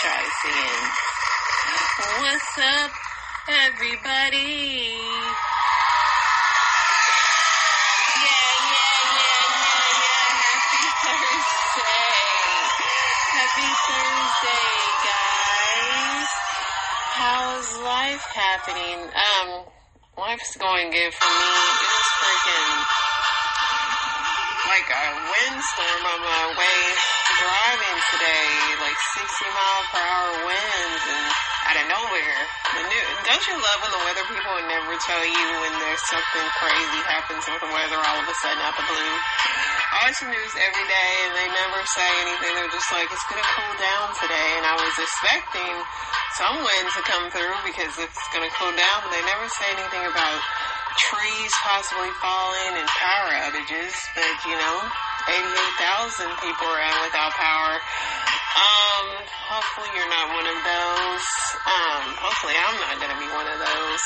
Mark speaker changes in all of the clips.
Speaker 1: try singing. What's up, everybody? Yeah. Happy Thursday, guys. How's life happening? Life's going good for me. It was freaking like a windstorm on my way driving today, like 60-mile-per-hour winds, and out of nowhere. Don't you love when the weather people would never tell you when there's something crazy happens with the weather all of a sudden out the blue? I watch the news every day, and they never say anything. They're just like, it's going to cool down today, and I was expecting some wind to come through because it's going to cool down, but they never say anything about trees possibly falling and power outages. But, 88,000 people are out without power. Hopefully you're not one of those. Hopefully I'm not going to be one of those.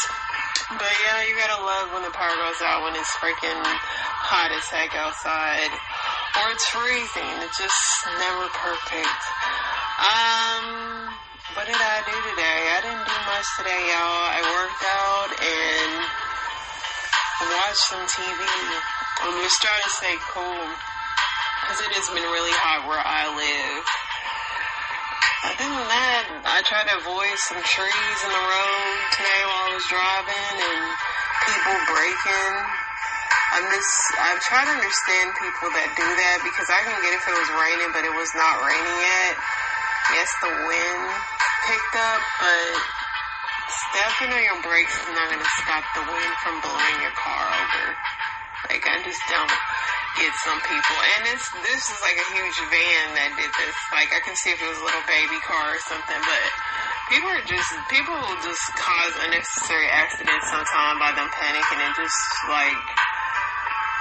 Speaker 1: But yeah, you gotta love when the power goes out, when it's freaking hot as heck outside. Or it's freezing. It's just never perfect. What did I do today? I didn't do much today, y'all. I worked out and watched some TV. I'm just trying to stay cool, because it has been really hot where I live. Other than that, I tried to avoid some trees in the road today while I was driving and people breaking. I've tried to understand people that do that, because I can get if it was raining, but it was not raining yet. Yes, the wind picked up, but stepping on your brakes is not going to stop the wind from blowing your car over. Like, I just don't get some people. And this is like a huge van that did this. Like, I can see if it was a little baby car or something, but people will just cause unnecessary accidents sometimes by them panicking and just, like,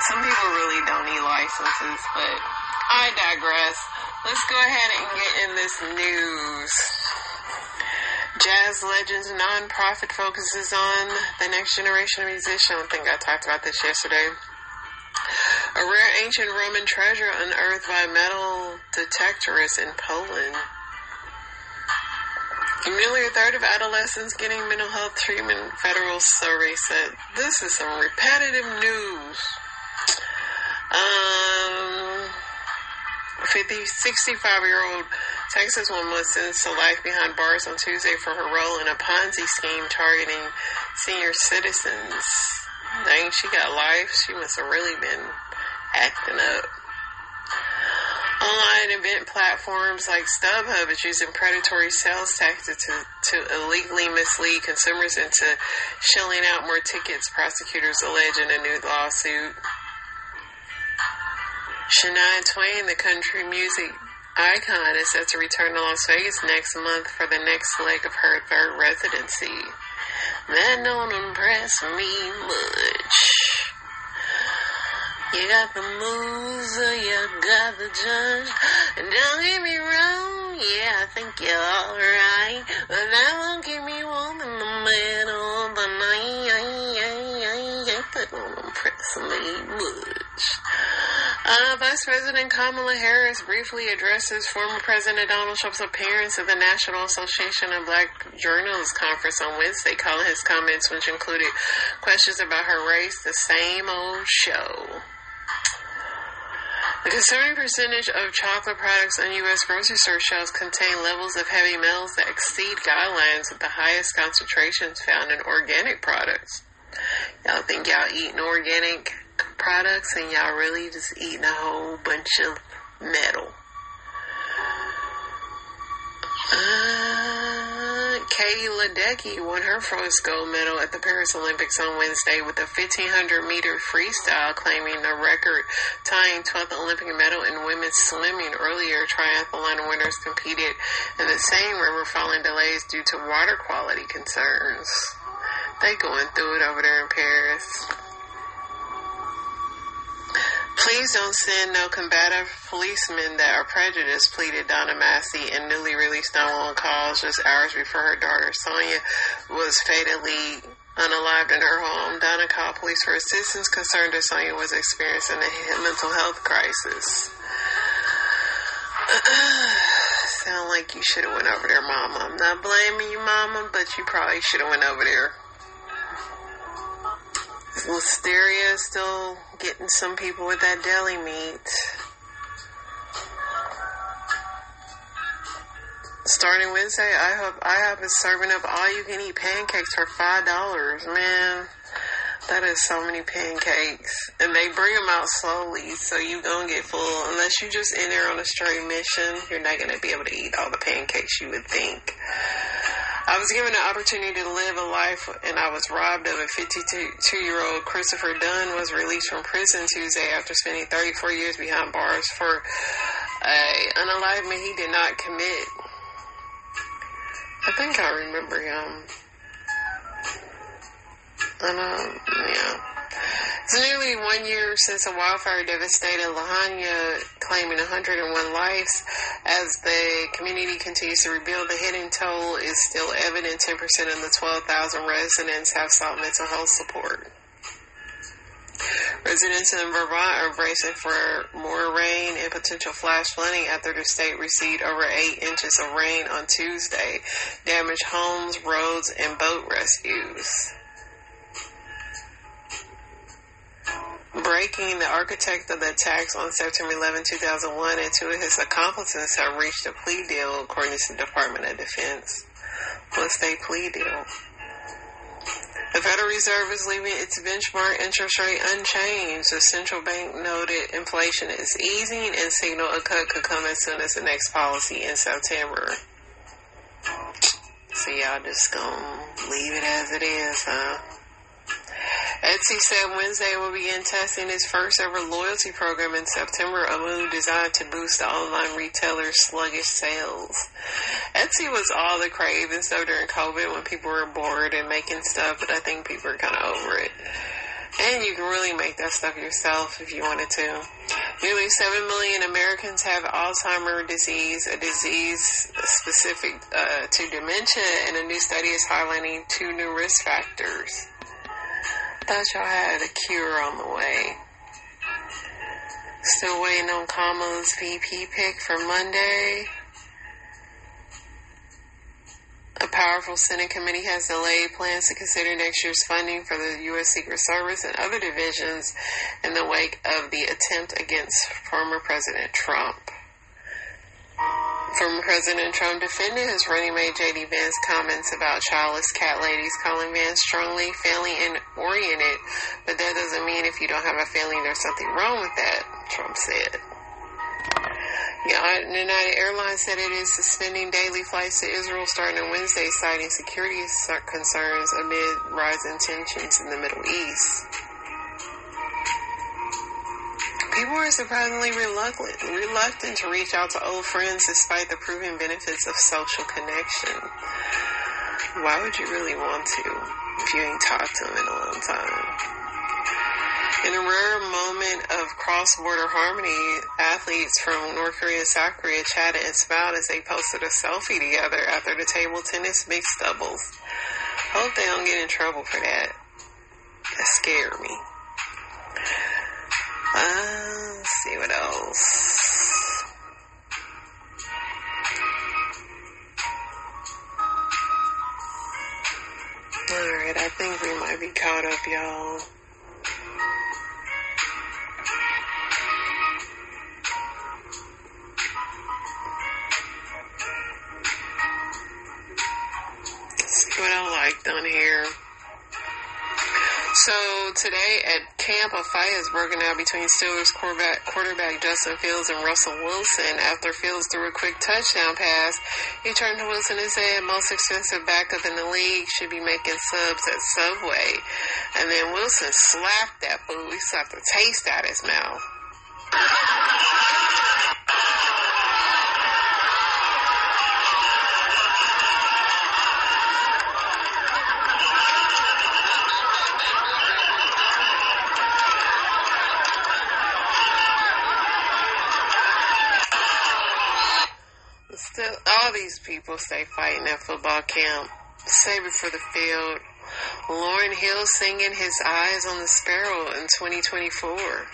Speaker 1: some people really don't need licenses, but I digress. Let's go ahead and get in this news. Jazz Legends nonprofit focuses on the next generation of musicians. I think I talked about this yesterday. A rare ancient Roman treasure unearthed by metal detectorists in Poland. Nearly a third of adolescents getting mental health treatment, federal survey said. This is some repetitive news. 65-year-old Texas woman was sentenced to life behind bars on Tuesday for her role in a Ponzi scheme targeting senior citizens. Dang, she got life. She must have really been acting up. Online event platforms like StubHub is using predatory sales tactics to illegally mislead consumers into shelling out more tickets, prosecutors allege in a new lawsuit. Shania Twain, the country music icon, is set to return to Las Vegas next month for the next leg of her third residency. That don't impress me much. You got the moves, you got the judge. And don't get me wrong, yeah, I think you're alright, but that won't keep me warm in the middle of the night. That don't impress me much. Vice President Kamala Harris briefly addresses former President Donald Trump's appearance at the National Association of Black Journalists Conference on Wednesday, calling his comments, which included questions about her race, the same old show. The concerning percentage of chocolate products on U.S. grocery store shelves contain levels of heavy metals that exceed guidelines, with the highest concentrations found in organic products. Y'all think y'all eating organic products and y'all really just eating a whole bunch of metal. Katie Ledecky won her first gold medal at the Paris Olympics on Wednesday with the 1500-meter freestyle, claiming the record-tying 12th Olympic medal in women's swimming. Earlier, triathlon winners competed in the same river following delays due to water quality concerns. They going through it over there in Paris. Please don't send no combative policemen that are prejudiced, pleaded Donna Massey in newly released 911 calls just hours before her daughter Sonia was fatally unalived in her home. Donna called police for assistance, concerned that Sonia was experiencing a mental health crisis. sound like you should have went over there, Mama. I'm not blaming you, Mama, but you probably should have went over there. Listeria is still getting some people with that deli meat. Starting Wednesday, IHOP is serving up all-you-can-eat pancakes for $5. Man, that is so many pancakes. And they bring them out slowly, so you gonna get full. Unless you just in there on a straight mission, you're not gonna be able to eat all the pancakes you would think. I was given the opportunity to live a life, and I was robbed of it. 52-year-old Christopher Dunn was released from prison Tuesday after spending 34 years behind bars for an unalivement he did not commit. I think I remember him. Yeah. It's nearly 1 year since a wildfire devastated Lyin, claiming 101 lives. As the community continues to rebuild, the hidden toll is still evident. 10% of the 12,000 residents have sought mental health support. Residents in Vermont are bracing for more rain and potential flash flooding after the state received over 8 inches of rain on Tuesday, damaged homes, roads, and boat rescues. Breaking, the architect of the attacks on September 11, 2001, and 2 of his accomplices have reached a plea deal, according to the Department of Defense. What's their plea deal? The Federal Reserve is leaving its benchmark interest rate unchanged. The central bank noted inflation is easing and signaled a cut could come as soon as the next policy in September. So y'all just gonna leave it as it is, huh? Etsy said Wednesday will begin testing its first ever loyalty program in September, a move designed to boost the online retailer's sluggish sales. Etsy was all the crave and stuff during COVID when people were bored and making stuff, but I think people are kind of over it. And you can really make that stuff yourself if you wanted to. Nearly 7 million Americans have Alzheimer's disease, a disease specific to dementia, and a new study is highlighting 2 new risk factors. Thought y'all had a cure on the way. Still waiting on Kamala's VP pick for Monday. A powerful Senate committee has delayed plans to consider next year's funding for the U.S. Secret Service and other divisions in the wake of the attempt against former President Trump. Former President Trump defended his running mate J.D. Vance's comments about childless cat ladies, calling Vance strongly family-oriented, but that doesn't mean if you don't have a family there's something wrong with that, Trump said. United Airlines said it is suspending daily flights to Israel starting on Wednesday, citing security concerns amid rising tensions in the Middle East. People are surprisingly reluctant to reach out to old friends despite the proven benefits of social connection. Why would you really want to if you ain't talked to them in a long time? In a rare moment of cross-border harmony, athletes from North Korea and South Korea chatted and smiled as they posted a selfie together after the table tennis mixed doubles. Hope they don't get in trouble for that. That scared me. Let's see what else. Alright, I think we might be caught up, y'all. Let's see what I liked on here. So today at camp, a fight has broken out between Steelers quarterback Justin Fields and Russell Wilson. After Fields threw a quick touchdown pass, he turned to Wilson and said, "Most expensive backup in the league, should be making subs at Subway." And then Wilson slapped that fool. He slapped the taste out of his mouth. Still, all these people stay fighting at football camp. Save it for the field. Lauryn Hill singing His Eyes on the Sparrow in 2024.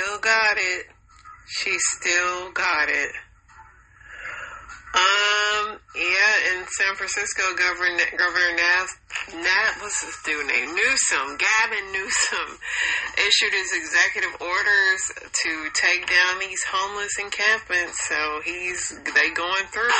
Speaker 1: still got it. She still got it. Yeah, in San Francisco, Governor what's his dude name? Gavin Newsom, issued his executive orders to take down these homeless encampments. So they going through.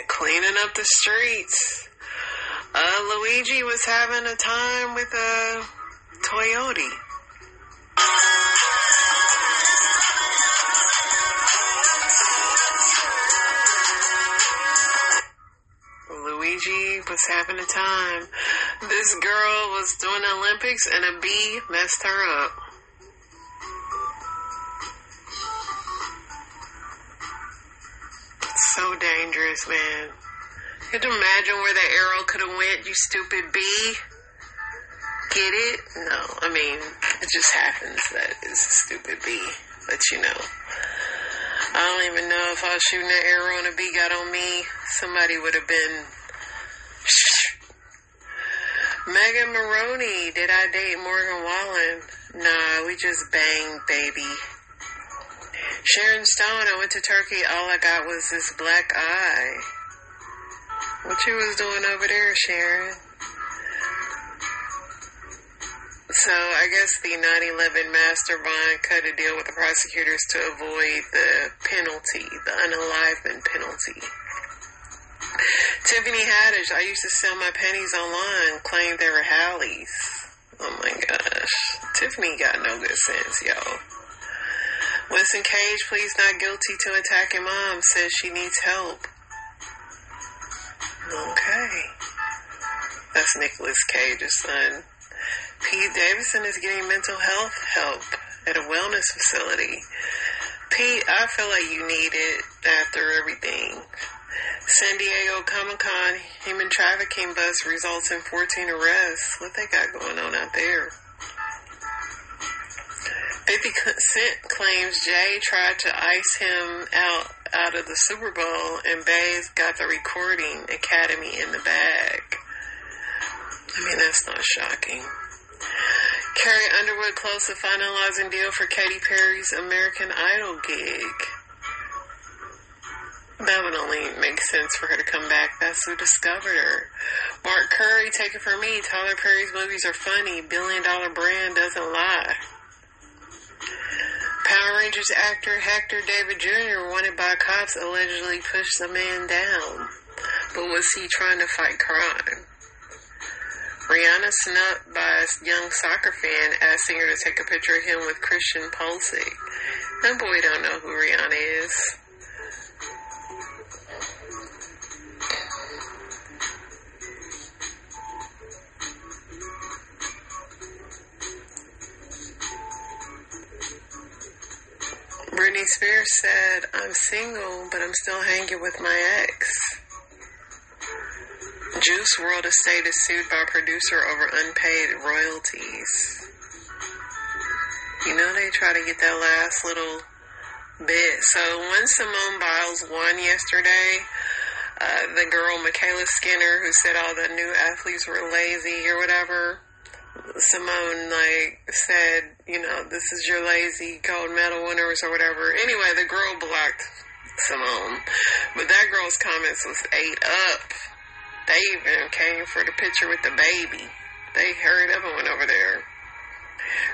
Speaker 1: Cleaning up the streets. Luigi was having a time with a Toyota. Luigi was having a time. This girl was doing the Olympics and a bee messed her up. So dangerous, man. Could you imagine where the arrow could have went, you stupid bee? Get it? No, I mean, it just happens that it's a stupid bee. But I don't even know if I was shooting an arrow and a bee got on me, somebody would have been... Megan Maroney, did I date Morgan Wallen? Nah, we just banged, baby. Sharon Stone, I went to Turkey, all I got was this black eye. What you was doing over there, Sharon? So, I guess the 9/11 master bond cut a deal with the prosecutors to avoid the penalty, the unalivement penalty. Tiffany Haddish, I used to sell my pennies online, claimed they were Hallies. Oh my gosh. Tiffany got no good sense, y'all. Winston Cage pleads not guilty to attacking mom, says she needs help. Okay. That's Nicolas Cage's son. Pete Davidson is getting mental health help at a wellness facility. Pete, I feel like you need it after everything. San Diego Comic-Con human trafficking bus results in 14 arrests. What they got going on out there? 50 Cent claims Jay tried to ice him out of the Super Bowl, and Baez got the recording Academy in the bag. I mean, that's not shocking. Carrie Underwood close to finalizing deal for Katy Perry's American Idol gig. That would only make sense for her to come back. That's who discovered her. Mark Curry, take it from me. Tyler Perry's movies are funny. $1 billion brand doesn't lie. Power Rangers actor Hector David Jr. wanted by cops allegedly pushed a man down. But was he trying to fight crime? Rihanna snubbed by a young soccer fan asking her to take a picture of him with Christian Pulisic. That boy don't know who Rihanna is. Britney Spears said, I'm single, but I'm still hanging with my ex. Juice WRLD estate is sued by producer over unpaid royalties. You know they try to get that last little bit. So when Simone Biles won yesterday, the girl Michaela Skinner, who said all the new athletes were lazy or whatever, Simone said, this is your lazy gold medal winners or whatever. Anyway, the girl blocked Simone, but that girl's comments was ate up. They even came for the picture with the baby. They hurried up and went over there.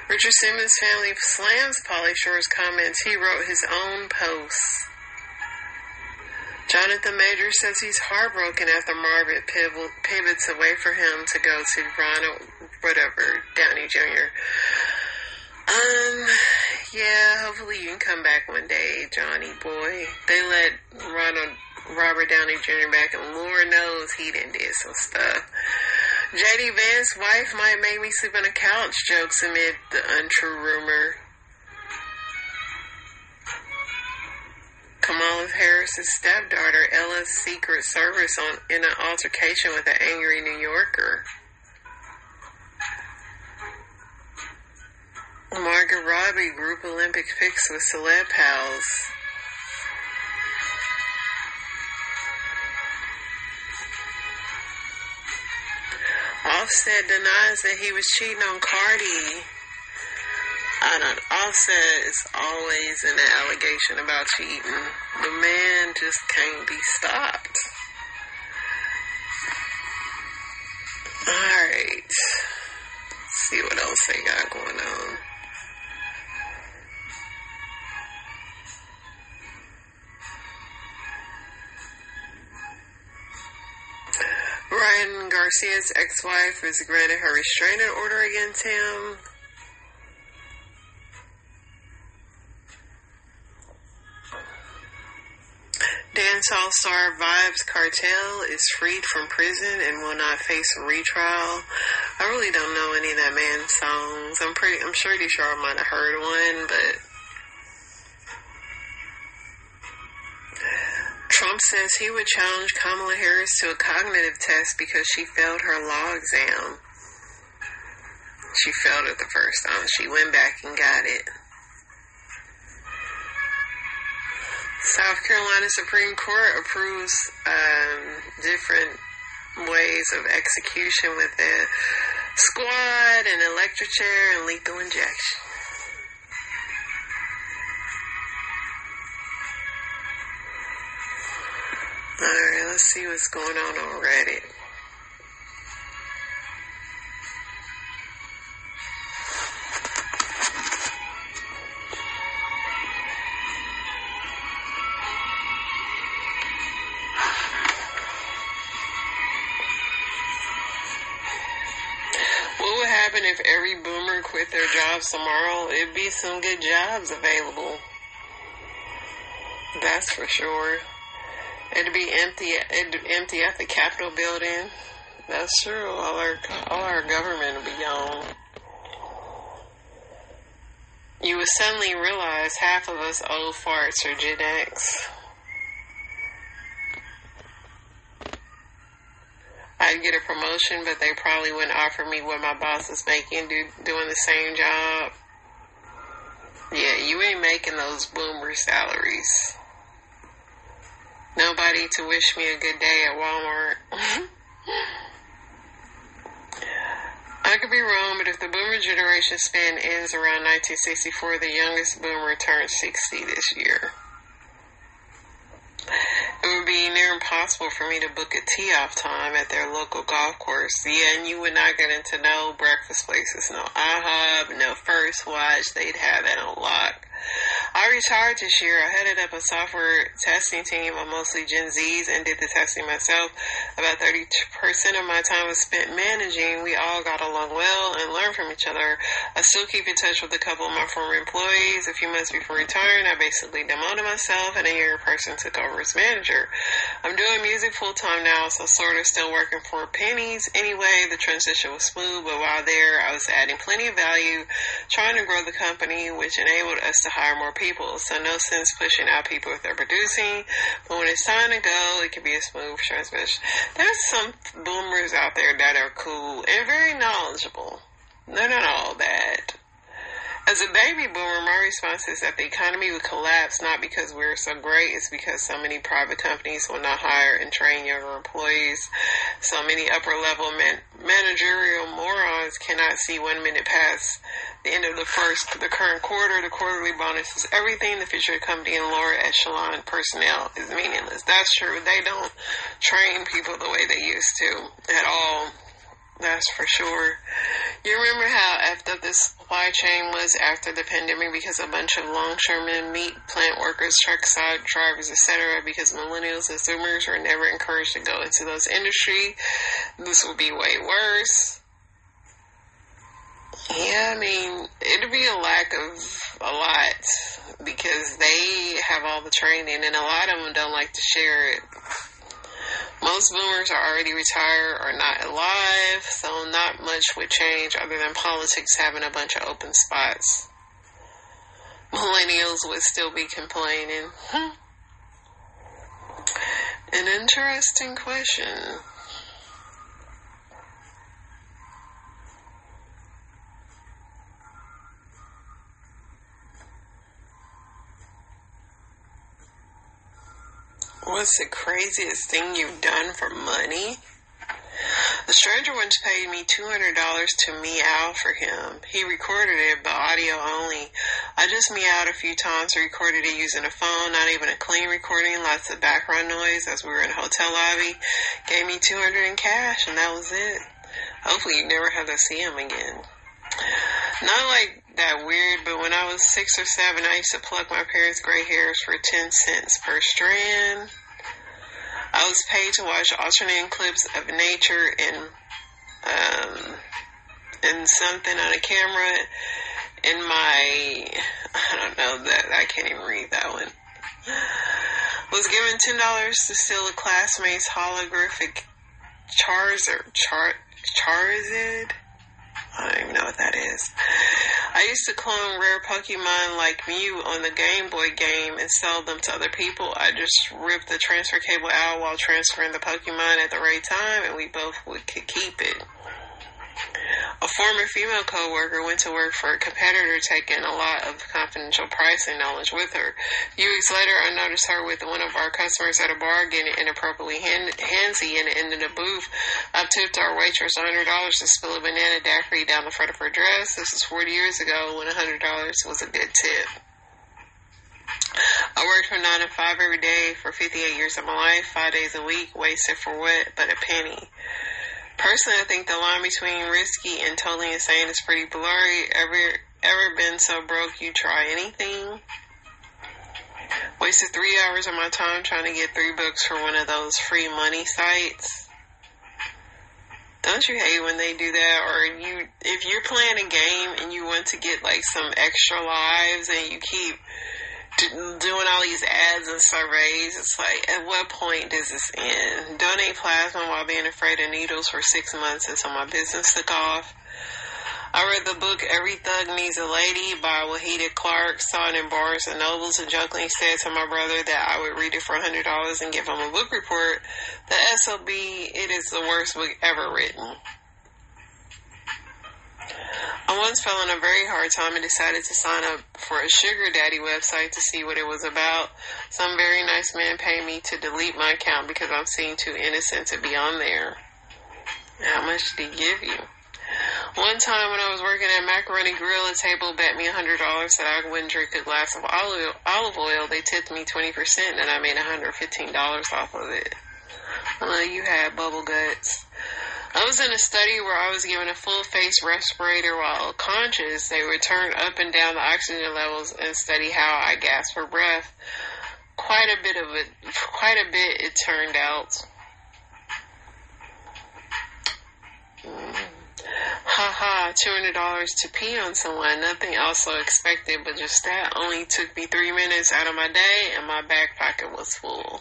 Speaker 1: Richard Simmons' family slams Pauly Shore's comments. He wrote his own posts. Jonathan Majors says he's heartbroken after Margaret pivots away for him to go to Ronald Downey Jr. Yeah, hopefully you can come back one day, Johnny boy. They let Robert Downey Jr. back, and Lord knows he done did some stuff. J.D. Vance's wife might make me sleep on a couch, jokes amid the untrue rumor. Kamala Harris's stepdaughter, Ella's Secret Service in an altercation with an angry New Yorker. Margot Robbie group Olympic pics with celeb pals. Offset denies that he was cheating on Cardi. Offset is always an allegation about cheating. The man just can't be stopped. Alright. Let's see what else they got going on. Ryan Garcia's ex-wife has granted her restraining order against him. Dancehall star Vybz Kartel is freed from prison and will not face a retrial. I really don't know any of that man's songs. I'm pretty sure I might have heard one, but Trump says he would challenge Kamala Harris to a cognitive test because she failed her law exam. She failed it the first time. She went back and got it. South Carolina Supreme Court approves different ways of execution with the squad and electric chair and lethal injection. Alright, let's see what's going on Reddit. What would happen if every boomer quit their jobs tomorrow? It'd be some good jobs available. That's for sure. It'd be empty. It'd empty out the Capitol building. That's true. All our government would be gone. You would suddenly realize half of us old farts are Gen X. I'd get a promotion, but they probably wouldn't offer me what my boss is making doing the same job. Yeah, you ain't making those boomer salaries. Nobody to wish me a good day at Walmart. I could be wrong, but if the boomer generation span ends around 1964, the youngest boomer turns 60 this year. It would be near impossible for me to book a tee-off time at their local golf course. Yeah, and you would not get into no breakfast places, no IHOP, no First Watch. They'd have that on lock. I retired this year. I headed up a software testing team of mostly Gen Zs and did the testing myself. About 30% of my time was spent managing. We all got along well and learned from each other. I still keep in touch with a couple of my former employees. A few months before retiring, I basically demoted myself and a younger person took over as manager. I'm doing music full-time now, so sort of still working for pennies. Anyway, the transition was smooth, but while there, I was adding plenty of value, trying to grow the company, which enabled us to hire more people. So no sense pushing out people if they're producing, but when it's time to go, it can be a smooth transition. There's some boomers out there that are cool and very knowledgeable. They're not all bad. As a baby boomer, my response is that the economy would collapse not because we're so great, it's because so many private companies will not hire and train younger employees. So many upper-level managerial morons cannot see 1 minute past the end of the current quarter. The quarterly bonus is everything. The future company and lower echelon personnel is meaningless. That's true. They don't train people the way they used to at all. That's for sure. You remember how effed up this supply chain was after the pandemic because a bunch of longshoremen, meat plant workers, truck side drivers, etc., because millennials and zoomers were never encouraged to go into those industries. This will be way worse. Yeah, I mean, it'd be a lack of a lot because they have all the training and a lot of them don't like to share it. Most boomers are already retired or not alive, so not much would change other than politics having a bunch of open spots. Millennials would still be complaining. An interesting question. What's the craziest thing you've done for money? A stranger once paid me $200 to meow for him. He recorded it, but audio only. I just meowed a few times, recorded it using a phone, not even a clean recording, lots of background noise as we were in a hotel lobby. Gave me $200 in cash, and that was it. Hopefully you never have to see him again. Not like that weird, but when I was 6 or 7, I used to pluck my parents' gray hairs for 10 cents per strand. I was paid to watch alternating clips of nature and something on a camera in my, I don't know, that I can't even read that one. Was given $10 to steal a classmate's holographic Charizard. I don't even know what that is. I used to clone rare Pokemon like Mew on the Game Boy game and sell them to other people. I just ripped the transfer cable out while transferring the Pokemon at the right time, and we both could keep it. A former female co-worker went to work for a competitor, taking a lot of confidential pricing knowledge with her. A few weeks later, I noticed her with one of our customers at a bar getting inappropriately handsy and in the booth. I tipped our waitress $100 to spill a banana daiquiri down the front of her dress. This was 40 years ago when $100 was a good tip. I worked from 9 to 5 every day for 58 years of my life, 5 days a week, wasted for what? But a penny. Personally, I think the line between risky and totally insane is pretty blurry. Ever been so broke you try anything? Wasted 3 hours of my time trying to get 3 books for one of those free money sites. Don't you hate when they do that? Or if you're playing a game and you want to get like some extra lives and you keep doing all these ads and surveys, it's like, at what point does this end? Donate plasma while being afraid of needles for 6 months until my business took off. I read the book Every Thug Needs a Lady by Wahida Clark, saw it in Barnes and Nobles, and jokingly said to my brother that I would read it for $100 and give him a book report. The SOB, it is the worst book ever written. I once fell in a very hard time and decided to sign up for a sugar daddy website to see what it was about. Some very nice man paid me to delete my account because I'm seen too innocent to be on there. How much did he give you? One time when I was working at Macaroni Grill, a table bet me $100 that I wouldn't drink a glass of olive oil. They tipped me 20% and I made $115 off of it. You had bubble guts. I was in a study where I was given a full face respirator while conscious. They would turn up and down the oxygen levels and study how I gasped for breath. Quite a bit, it turned out. $200 to pee on someone. Nothing else so expected, but just that only took me 3 minutes out of my day and my back pocket was full.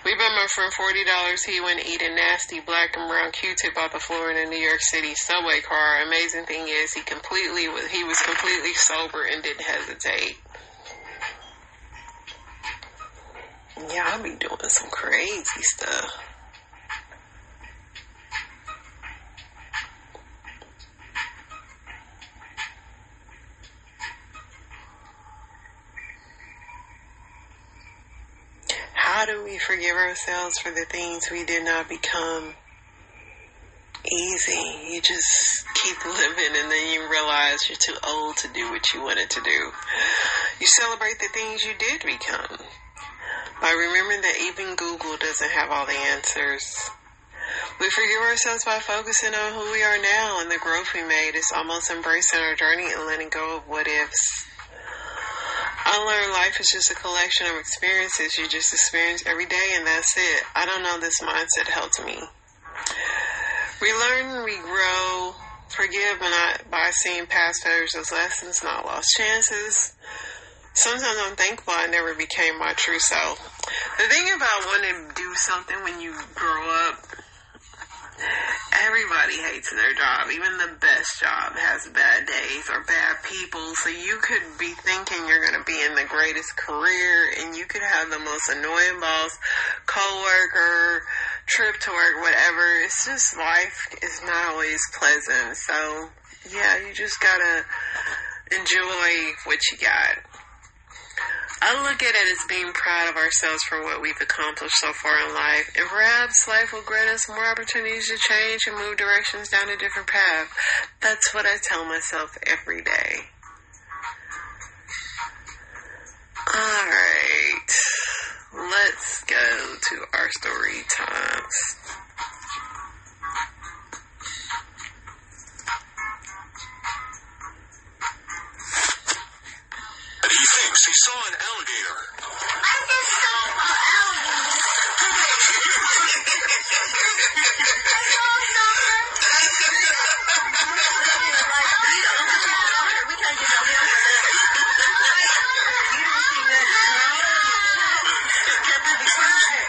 Speaker 1: We bet my friend $40 he wouldn't eat a nasty black and brown Q-tip off the floor in a New York City subway car. Amazing thing is, he was completely sober and didn't hesitate. Yeah, I'll be doing some crazy stuff. How do we forgive ourselves for the things we did not become? Easy. You just keep living and then you realize you're too old to do what you wanted to do. You celebrate the things you did become. By remembering that even Google doesn't have all the answers. We forgive ourselves by focusing on who we are now and the growth we made. It's almost embracing our journey and letting go of what ifs. I learned life is just a collection of experiences you just experience every day, and that's it. I don't know, this mindset helped me. We learn, we grow, Forgive by seeing past failures as lessons, not lost chances. Sometimes I'm thankful I never became my true self. The thing about wanting to do something when you grow up, everybody hates their job. Even the best job has bad days or bad people. So you could be thinking you're going to be in the greatest career and you could have the most annoying boss, coworker, trip to work, whatever. It's just life is not always pleasant. So yeah, you just got to enjoy what you got. I look at it as being proud of ourselves for what we've accomplished so far in life. And perhaps life will grant us more opportunities to change and move directions down a different path. That's what I tell myself every day. Alright. Let's go to our story times.
Speaker 2: He thinks he saw an alligator.
Speaker 3: I just saw an alligator. I saw something. We can't get over there. You didn't see that. Can't be quiet.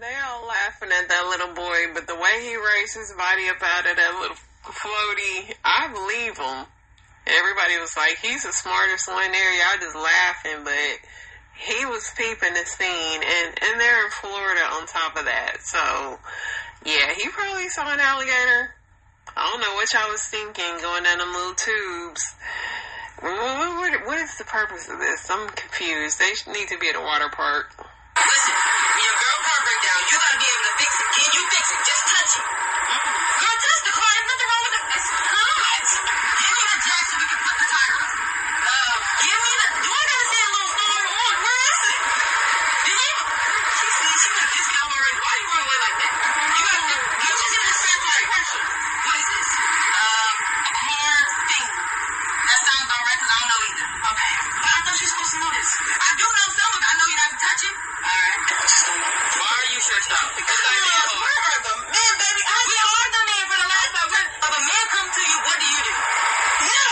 Speaker 1: They all laughing at that little boy, but the way he raised his body up out of that little floaty, I believe him. Everybody was like, he's the smartest one there. Y'all just laughing, but he was peeping the scene, and they're in Florida on top of that. So, yeah, he probably saw an alligator. I don't know what y'all was thinking going down them little tubes. What is the purpose of this? I'm confused. They need to be at a water park.
Speaker 3: Listen, when your girl car break down, you gotta be able to fix it. Can you fix it? Just touch it. Girl, touch the car. There's nothing wrong with it. It's not. Give me the jack so we can put the tire on. Give me the... Do I gotta say a little phone on? Where is it? Did you... She would've pissed me off already. Why are you running away like that? You gotta... You just in the same question. What is this? A car thing. That sounds alright because I don't know either. Okay. But I thought you were supposed to know this. I do know some of it. I know you're not to touch it. Alright. Why are you stressed out? Because I know where are the men, baby? We are the men for the last time. If a man comes to you, what do? No!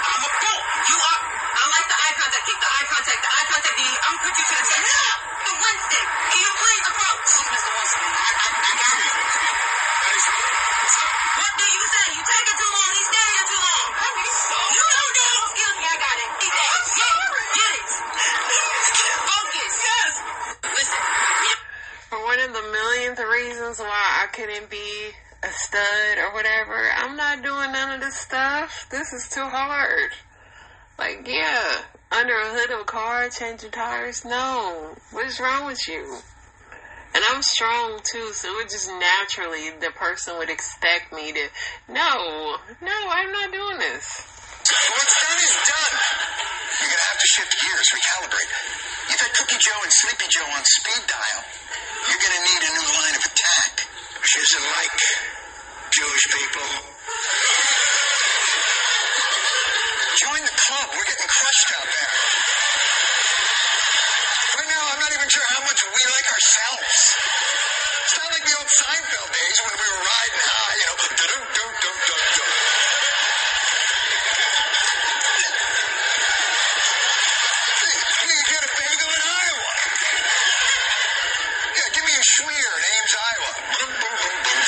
Speaker 3: I'm a fool. You are. I like the eye contact. Keep the eye contact. The eye contact. I'm put you to the test. No! The Wednesday. Can you please approach? Mr. Wilson, I got you. What do you say? You take it too long. He's staying here too long. I need some. You don't know. Excuse me. I got it. He's there. I'm sorry. Get it. Focus. Yes. Listen.
Speaker 1: For one of the millionth reasons why I couldn't be a stud or whatever, I'm not doing none of this stuff. This is too hard. Like, yeah, under a hood of a car, changing tires, no. What's wrong with you? And I'm strong too, so it just naturally, the person would expect me to, no, I'm not doing this.
Speaker 2: What's done is done. You're going to have to shift gears, recalibrate. You've had Cookie Joe and Sleepy Joe on speed dial. You're going to need a new line of attack. She doesn't like Jewish people. Join the club. We're getting crushed out there. Right now, I'm not even sure how much we like ourselves. It's not like the old Seinfeld days when we were riding high, you know. Dum-dum-dum-dum-dum. You can get a bagel in Iowa. Yeah, give me a schmear in Ames, Iowa. Boom, boom, boom, boom.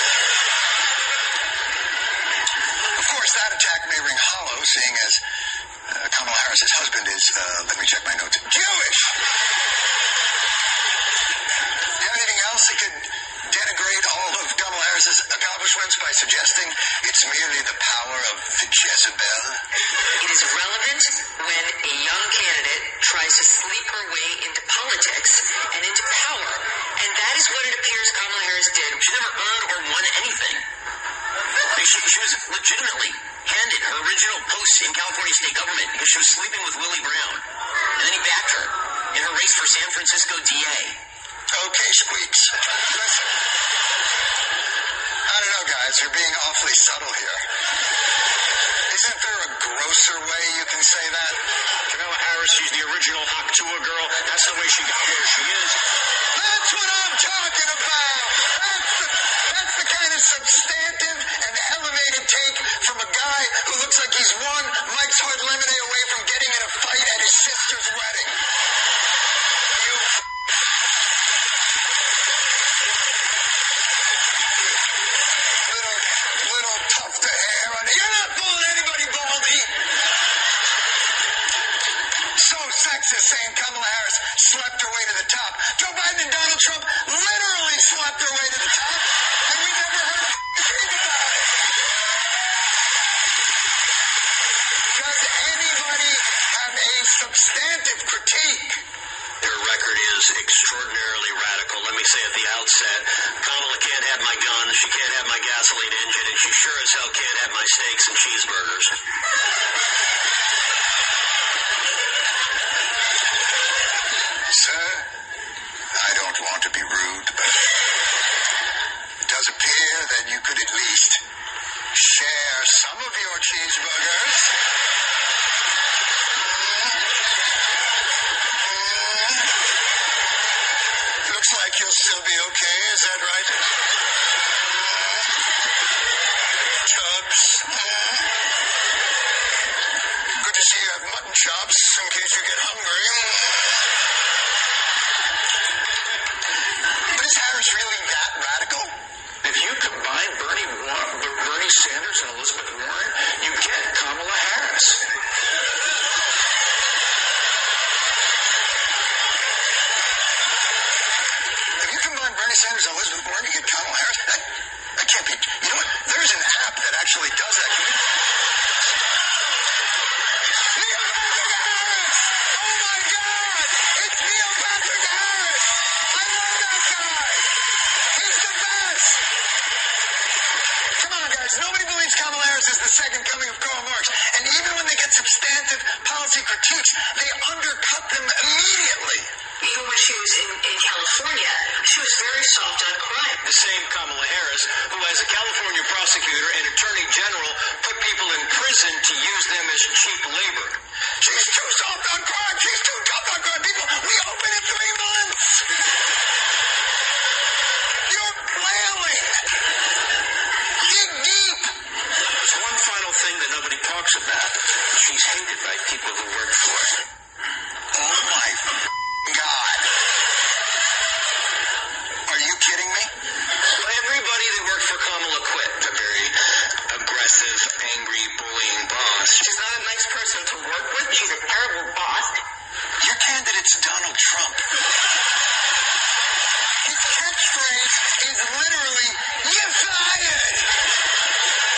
Speaker 2: Of course, that attack may ring hollow, seeing as Kamala Harris's husband is, let me check my notes, Jewish. You have anything else that could denigrate all of Kamala Harris's accomplishments by suggesting it's merely the power of the Jezebel?
Speaker 4: It is relevant when a young candidate tries to sleep her way into politics and into power, and that is what it appears Kamala Harris did. She never earned or won anything. She was legitimately handed her original post in California state government because she was sleeping with Willie Brown. And then he backed her in her race for San Francisco DA.
Speaker 2: Okay, Squeaks. Listen. I don't know, guys. You're being awfully awfully subtle here. Isn't there a grosser way you can say that?
Speaker 5: Kamala Harris, she's the original Octua girl. That's the way she got where she is.
Speaker 2: That's what I'm talking about. That's the kind of substantive and elevated take from a guy who looks like he's one Mike's Hard Lemonade away from getting in a fight at his sister's wedding. You little tuft of hair on it. You're not fooling anybody, Baldy. So sexist saying Kamala Harris slept her way to the top. Joe Biden and Donald Trump literally slept their way to the top, and we never heard a thing about it. Does anybody have a substantive critique?
Speaker 5: Her record is extraordinarily radical. Let me say at the outset, Kamala can't have my gun, she can't have my gasoline engine, and she sure as hell can't have my steaks and cheeseburgers.
Speaker 2: Sir, I don't want to be rude, but it does appear that you could at least share some of your cheeseburgers. Looks like you'll still be okay, is that right? Chops. Good to see you have mutton chops in case you get hungry. But is Harris really that radical?
Speaker 5: If you combine Bernie Sanders and Elizabeth Warren, you get Kamala Harris.
Speaker 2: If you combine Bernie Sanders and Elizabeth Warren, you get Kamala Harris. That can't be. You know what? There's an app that actually does that. Neil Patrick Harris! Oh my God! It's Neil Patrick Harris! I love that guy! He's the best! Come on, guys. Nobody believes Kamala Harris is the second coming of Karl Marx. And even when they get substantive policy critiques, they undercut them immediately.
Speaker 4: Even when she was in California, she was very soft on crime.
Speaker 5: The same Kamala Harris, who as a California prosecutor and attorney general put people in prison to use them as cheap labor.
Speaker 2: She's too soft on crime. She's too tough on crime. People, we open it 3 months. You're flailing. Dig deep.
Speaker 5: There's one final thing that nobody talks about. She's hated by people who work for her.
Speaker 2: Oh my God. Are you kidding me?
Speaker 5: Well, everybody that worked for Kamala quit. A very aggressive, angry, bullying boss.
Speaker 4: She's not a nice person to work with. She's a terrible boss.
Speaker 2: Your candidate's Donald Trump. His catchphrase is literally, "You're fired."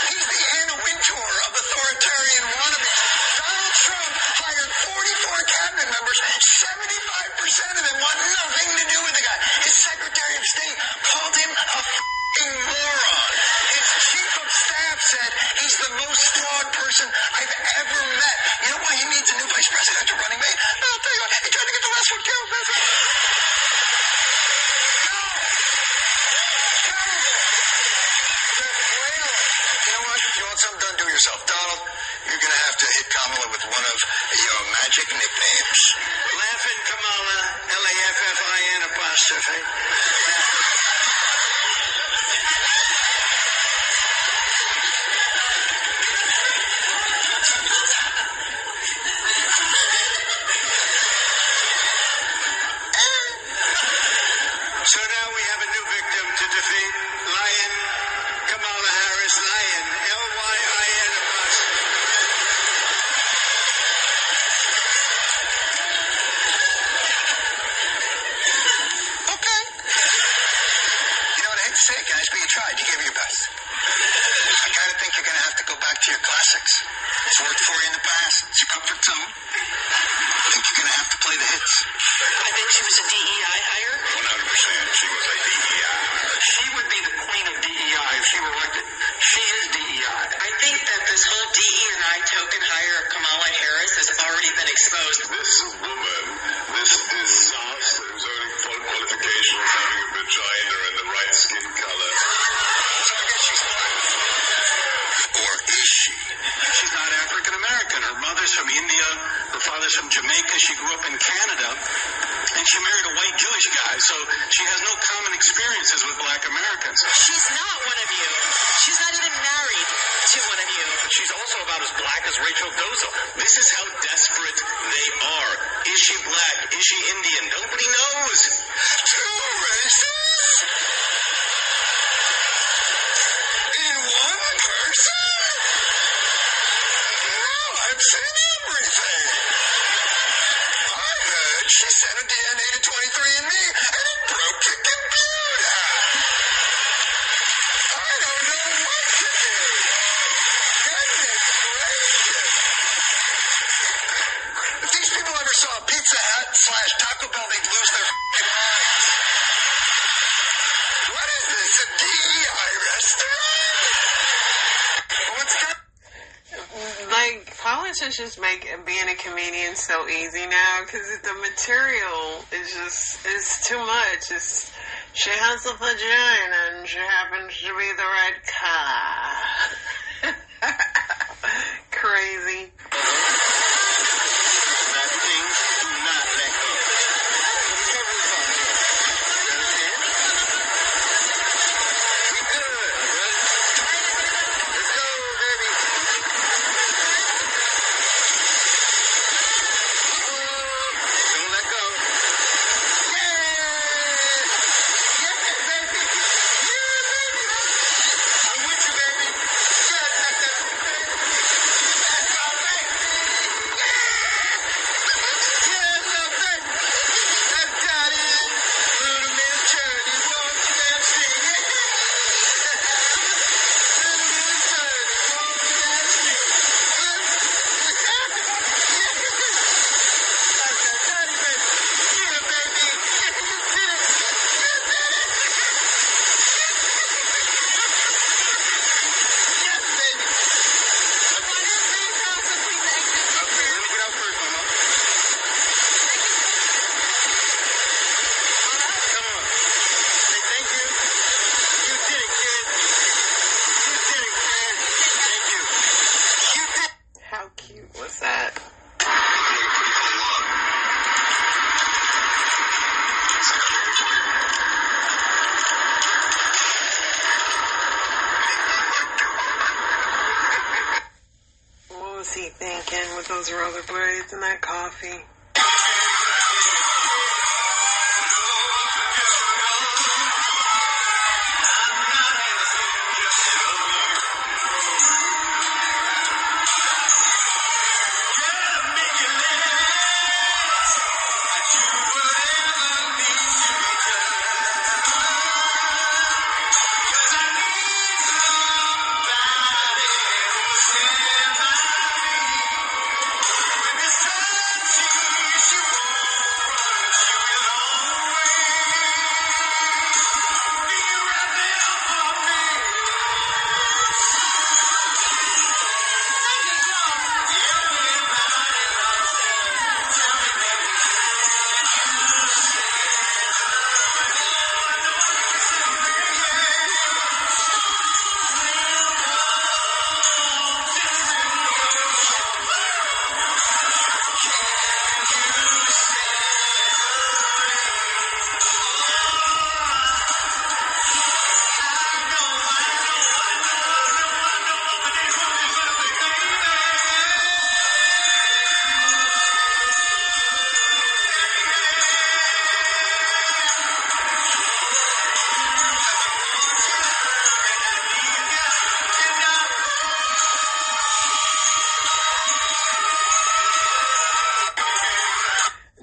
Speaker 2: He's the Anna Wintour of authoritarian wannabes. Donald Trump hired 44 cabinet members. 75% of them want nothing to do with the guy. His Secretary of State called him a f***ing moron. His chief of staff said he's the most flawed person I've ever met. You know why he needs a new vice presidential running mate? I'll tell you what, he tried to get the last one killed. No. Terrible. They're flailing. You know what? You want something done? Do it yourself. Donald, you're going to have to hit Kamala with one of your magic nicknames.
Speaker 5: Laughing Kamala, Laffin apostrophe. So now we have a new victim to defeat. Lyin, Kamala Harris, Lyin, Lyin apostrophe.
Speaker 2: Okay. You know what? I hate to say it, guys, but you tried. You gave it your best. I kind of think you're going to have to go back to your classics. It's worked for you in the past. It's your comfort zone. I think you're going to have to play the hits.
Speaker 4: I think she was a DEI hire.
Speaker 5: 100%. She was a DEI. She would be the queen of DEI if she were elected. She is DEI.
Speaker 4: I think that this whole DE&I token hire of Kamala Harris has already been exposed.
Speaker 6: This woman, this disaster, zoning qualifications, having a vagina and the right skin color.
Speaker 2: So I guess she's black.
Speaker 5: up in Canada, and she married a white Jewish guy, so she has no common experiences with black Americans.
Speaker 3: She's not one of you. She's not even married to one of you.
Speaker 5: But she's also about as black as Rachel Dozo. This is how desperate they are. Is she black? Is she Indian? Nobody knows.
Speaker 2: Two races? In one person? Well, I've seen everything. I heard she sent a DNA to 23andMe and it broke the computer. I don't know what to do. Goodness gracious. If these people ever saw a Pizza Hut / Taco Bell, they'd lose their f***ing minds. What is this, a DEI restaurant? What's going on?
Speaker 1: Like, politicians make being a comedian so easy now because the material is it's too much. She has a vagina and she happens to be the right color. Crazy.
Speaker 5: That things do not let go.
Speaker 1: How cute was that? What was he thinking with those rollerblades and that coffee?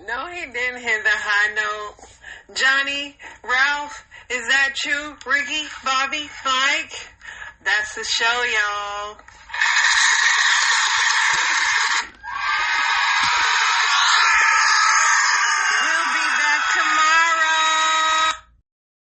Speaker 1: No, he didn't hit the high note. Johnny, Ralph, is that you? Ricky, Bobby, Mike? That's the show, y'all.